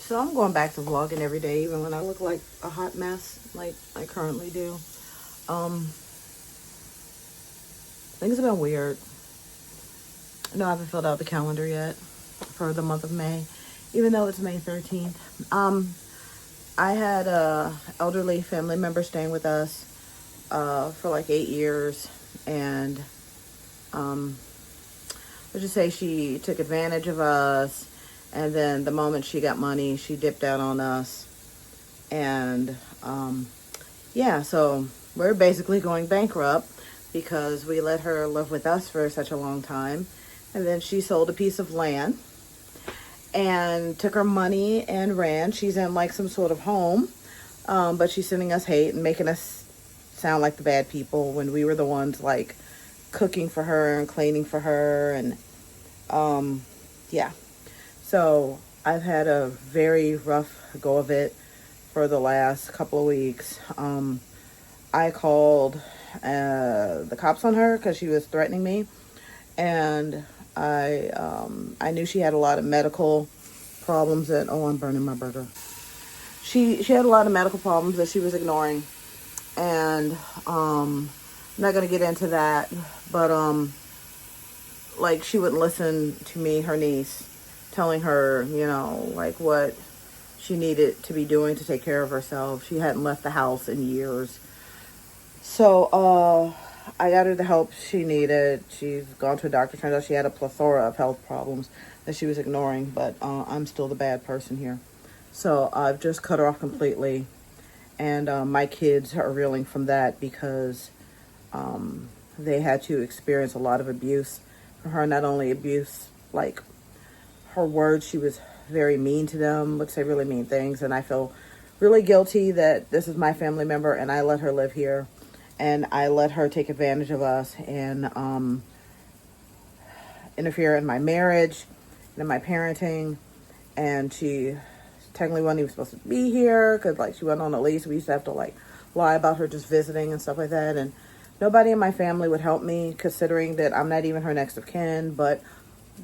So I'm going back to vlogging every day, even when I look like a hot mess, like I currently do. Things have been weird. No, I haven't filled out the calendar yet for the month of May, even though it's May 13th. I had a elderly family member staying with us for like 8 years, and let's just say she took advantage of us, and then the moment she got money, she dipped out on us, and yeah, so we're basically going bankrupt because we let her live with us for such a long time, and then she sold a piece of land and took our money and ran. She's in like some sort of home, but she's sending us hate and making us sound like the bad people when we were the ones like cooking for her and cleaning for her. And yeah, so I've had a very rough go of it for the last couple of weeks. I called the cops on her because she was threatening me, and I knew she had a lot of medical problems that, oh, I'm burning my burger. She had a lot of medical problems that she was ignoring, and I'm not gonna get into that, but like she wouldn't listen to me, her niece, telling her, like what she needed to be doing to take care of herself. She hadn't left the house in years. So I got her the help she needed. She's gone to a doctor. Turns out she had a plethora of health problems that she was ignoring, but I'm still the bad person here. So I've just cut her off completely. And my kids are reeling from that because they had to experience a lot of abuse from her. Not only abuse, like her words, she was very mean to them, would say really mean things. And I feel really guilty that this is my family member and I let her live here. And I let her take advantage of us and interfere in my marriage and in my parenting. And she technically wasn't even supposed to be here because, like, she wasn't on a lease. We used to have to, like, lie about her just visiting and stuff like that. And nobody in my family would help me, considering that I'm not even her next of kin. But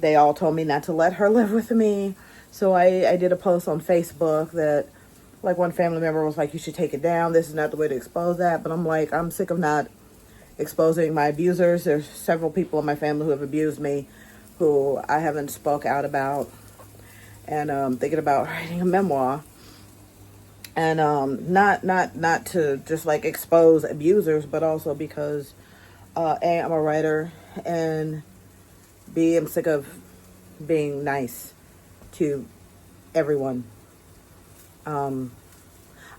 they all told me not to let her live with me. So I did a post on Facebook that, like, one family member was like, you should take it down. This is not the way to expose that. But I'm like, I'm sick of not exposing my abusers. There's several people in my family who have abused me who I haven't spoke out about. And thinking about writing a memoir. And not to just, like, expose abusers, but also because, A, I'm a writer, and B, I'm sick of being nice to everyone. I'm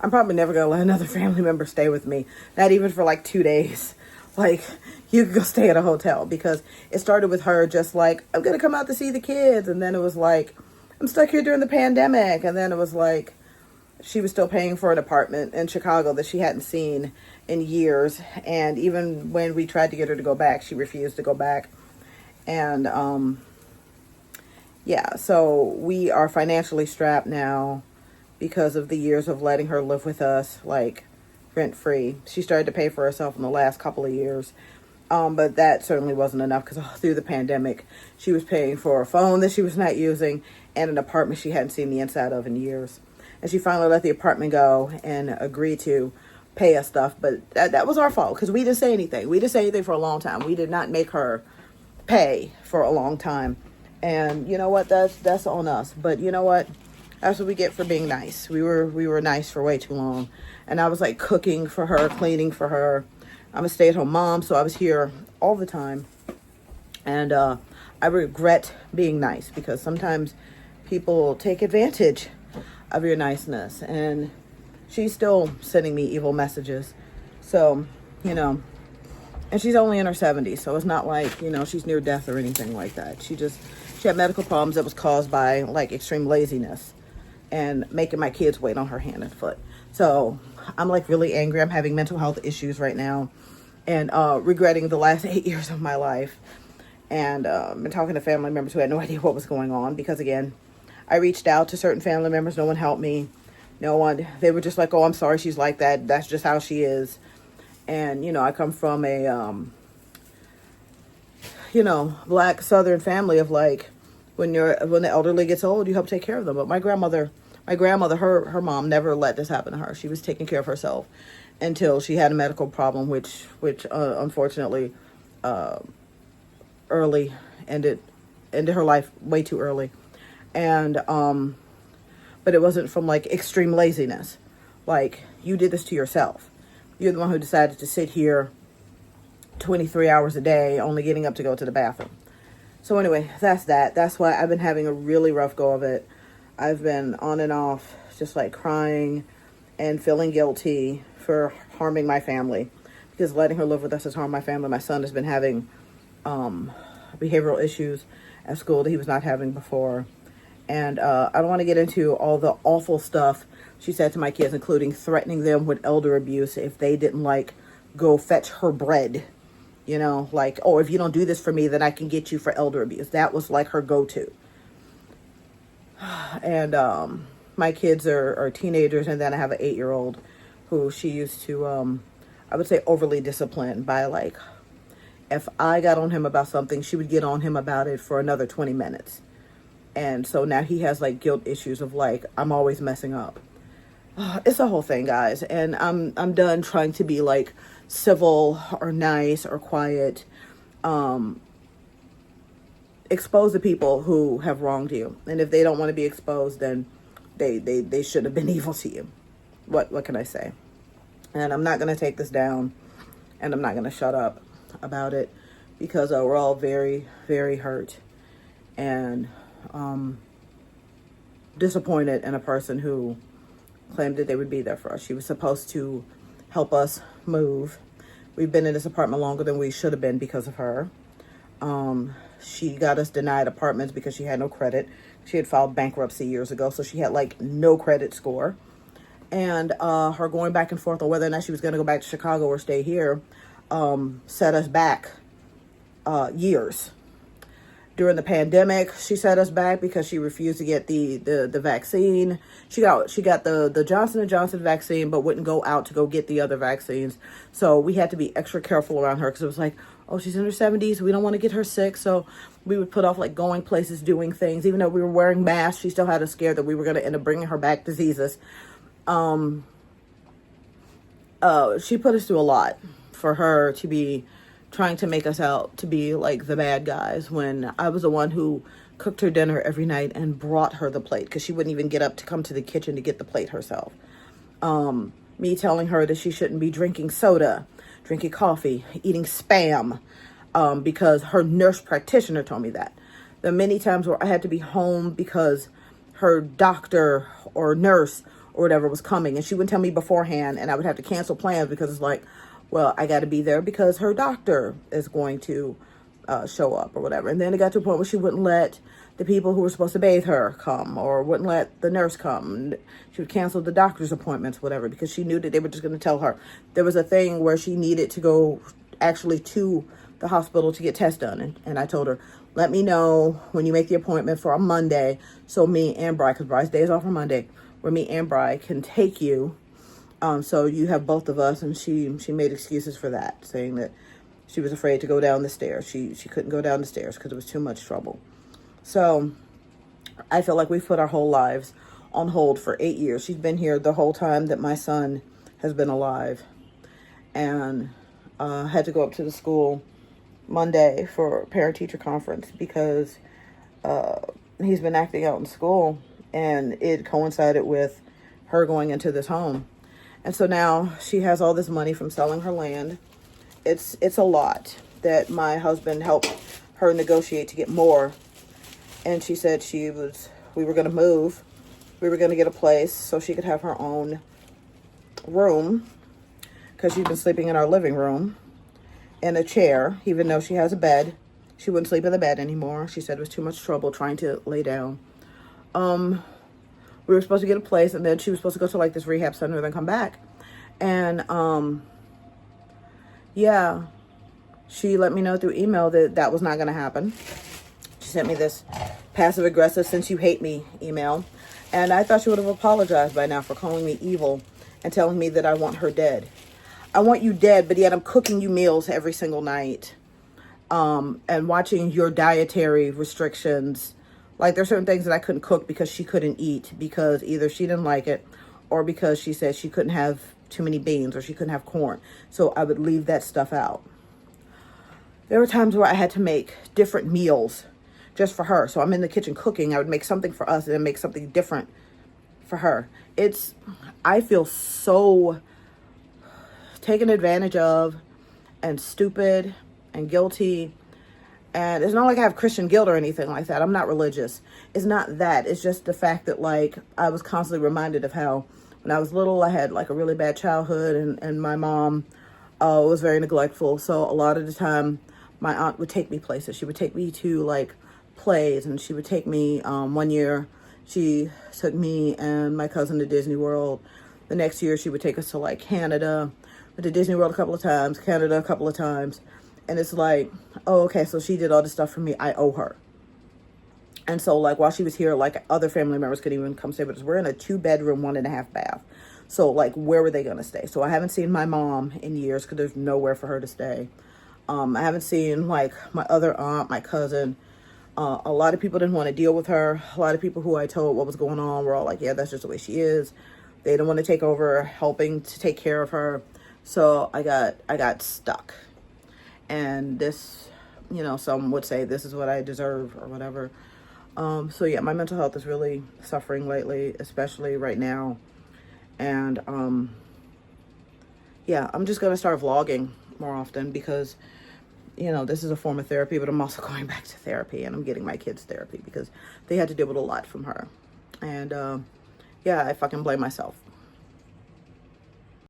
probably never going to let another family member stay with me. Not even for like 2 days. Like, you could go stay at a hotel. Because it started with her just like, I'm going to come out to see the kids. And then it was like, I'm stuck here during the pandemic. And then it was like, she was still paying for an apartment in Chicago that she hadn't seen in years. And even when we tried to get her to go back, she refused to go back. And, yeah, so we are financially strapped now because of the years of letting her live with us, like, rent-free. She started to pay for herself in the last couple of years, but that certainly wasn't enough because through the pandemic, she was paying for a phone that she was not using and an apartment she hadn't seen the inside of in years. And she finally let the apartment go and agreed to pay us stuff, but that was our fault because we didn't say anything. We didn't say anything for a long time. We did not make her pay for a long time. And you know what? That's on us. But you know what? That's what we get for being nice. We were nice for way too long. And I was like cooking for her, cleaning for her. I'm a stay-at-home mom, so I was here all the time. And I regret being nice because sometimes people take advantage of your niceness. And she's still sending me evil messages. So, and she's only in her 70s, so it's not like, she's near death or anything like that. She had medical problems that was caused by, like, extreme laziness and making my kids wait on her hand and foot. So I'm, like, really angry. I'm having mental health issues right now and regretting the last 8 years of my life. And been talking to family members who had no idea what was going on because, again, I reached out to certain family members. No one helped me. No one. They were just like, oh, I'm sorry she's like that. That's just how she is. And, I come from a, Black Southern family of, like, when the elderly gets old, you help take care of them. But my grandmother My grandmother, her mom, never let this happen to her. She was taking care of herself until she had a medical problem, which unfortunately early ended her life way too early. And but it wasn't from like extreme laziness. Like, you did this to yourself. You're the one who decided to sit here 23 hours a day, only getting up to go to the bathroom. So anyway, that's that. That's why I've been having a really rough go of it. I've been on and off, just like crying and feeling guilty for harming my family, because letting her live with us has harmed my family. My son has been having behavioral issues at school that he was not having before. And I don't want to get into all the awful stuff she said to my kids, including threatening them with elder abuse if they didn't, like, go fetch her bread. You know, like, oh, if you don't do this for me, then I can get you for elder abuse. That was like her go-to. And my kids are teenagers, and then I have an 8-year-old who she used to, I would say, overly discipline by, like, if I got on him about something, she would get on him about it for another 20 minutes. And so now he has, like, guilt issues of, like, I'm always messing up. It's a whole thing, guys. And I'm done trying to be, like, civil or nice or quiet. Expose the people who have wronged you. And if they don't want to be exposed, then they should have been evil to you. What can I say? And I'm not going to take this down. And I'm not going to shut up about it. Because we're all very, very hurt. And disappointed in a person who claimed that they would be there for us. She was supposed to help us move. We've been in this apartment longer than we should have been because of her. She got us denied apartments because she had no credit. She had filed bankruptcy years ago, so she had, like, no credit score. And her going back and forth on whether or not she was going to go back to Chicago or stay here set us back years. During the pandemic, she set us back because she refused to get the vaccine. She got the Johnson & Johnson vaccine, but wouldn't go out to go get the other vaccines. So we had to be extra careful around her, because it was like, oh, she's in her 70s. We don't want to get her sick. So we would put off, like, going places, doing things. Even though we were wearing masks, she still had us scared that we were going to end up bringing her back diseases. She put us through a lot for her to be trying to make us out to be like the bad guys, when I was the one who cooked her dinner every night and brought her the plate, because she wouldn't even get up to come to the kitchen to get the plate herself. Me telling her that she shouldn't be drinking soda, drinking coffee, eating Spam, because her nurse practitioner told me that. The many times where I had to be home because her doctor or nurse or whatever was coming, and she wouldn't tell me beforehand, and I would have to cancel plans because it's like, well, I got to be there because her doctor is going to show up or whatever. And then it got to a point where she wouldn't let the people who were supposed to bathe her come, or wouldn't let the nurse come. And she would cancel the doctor's appointments, whatever, because she knew that they were just going to tell her. There was a thing where she needed to go actually to the hospital to get tests done. And I told her, let me know when you make the appointment for a Monday, so me and Bri, because Bri's day is off on Monday, where me and Bri can take you. So you have both of us. And she made excuses for that, saying that she was afraid to go down the stairs. She couldn't go down the stairs because it was too much trouble. So I feel like we've put our whole lives on hold for 8 years. She's been here the whole time that my son has been alive. And had to go up to the school Monday for a parent-teacher conference because he's been acting out in school. And it coincided with her going into this home. And so now she has all this money from selling her land. It's a lot that my husband helped her negotiate to get more. And she said we were going to move. We were going to get a place so she could have her own room, because she's been sleeping in our living room in a chair, even though she has a bed. She wouldn't sleep in the bed anymore. She said it was too much trouble trying to lay down. We were supposed to get a place, and then she was supposed to go to, like, this rehab center and then come back. And, yeah, she let me know through email that was not going to happen. She sent me this passive-aggressive "since you hate me" email. And I thought she would have apologized by now for calling me evil and telling me that I want her dead. I want you dead, but yet I'm cooking you meals every single night. And watching your dietary restrictions, Like there's certain things that I couldn't cook because she couldn't eat, because either she didn't like it or because she said she couldn't have too many beans or she couldn't have corn. So I would leave that stuff out. There were times where I had to make different meals just for her. So I'm in the kitchen cooking. I would make something for us and then make something different for her. I feel so taken advantage of and stupid and guilty. And it's not like I have Christian guilt or anything like that. I'm not religious. It's not that. It's just the fact that, like, I was constantly reminded of how when I was little, I had like a really bad childhood, and my mom was very neglectful. So a lot of the time, my aunt would take me places. She would take me to like plays, and she would take me, one year, she took me and my cousin to Disney World. The next year, she would take us to like Canada. Went to Disney World a couple of times, Canada a couple of times. And it's like, oh, okay, so she did all this stuff for me. I owe her. And so, like, while she was here, like, other family members could even come stay with us. We're in a 2-bedroom, 1.5 bath. So, like, where were they going to stay? So I haven't seen my mom in years because there's nowhere for her to stay. I haven't seen, like, my other aunt, my cousin. A lot of people didn't want to deal with her. A lot of people who I told what was going on were all like, yeah, that's just the way she is. They didn't want to take over helping to take care of her. So I got stuck. And this, some would say this is what I deserve or whatever. So yeah, my mental health is really suffering lately, especially right now. And yeah, I'm just going to start vlogging more often because, this is a form of therapy, but I'm also going back to therapy, and I'm getting my kids therapy because they had to deal with a lot from her. And yeah, I fucking blame myself.